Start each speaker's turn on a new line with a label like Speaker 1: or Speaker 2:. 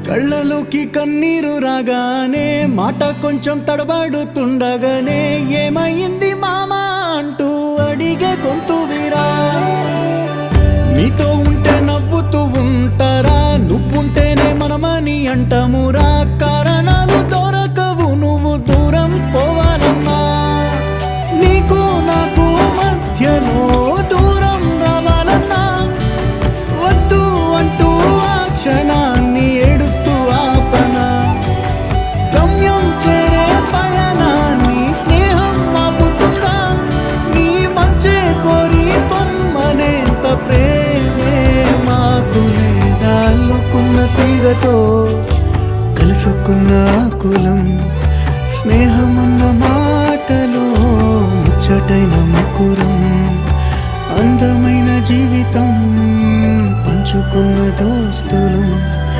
Speaker 1: కళ్ళలోకి కన్నీరు రాగానే మాట కొంచెం తడబడుతుండగానే ఏమైంది మామా అంటూ అడిగే గొంతు వీరా. నీతో ఉంటే నవ్వుతూ ఉంటారా, నువ్వుంటేనే మనమని అంటామురా. కారణాలు దొరకవు నువ్వు దూరం పోవాలన్నా, నీకు నాకు మధ్యలో దూరం రావాలన్నా. వద్దు అంటూ ఆ క్షణాన్ని ఏడుస్తూ ఆపనా. గమ్యం చేరే పయనాన్ని స్నేహం ఆపుతుందా. నీ మంచే కోరి పొమ్మనేంత ప్రేమే మాకు లేదా. అల్లుకున్న తీగతో కలుసుకున్న కులం, స్నేహమన్న మాటలో ముచ్చటైన ముకురం. అందమైన జీవితం పంచుకున్న దోస్తులం.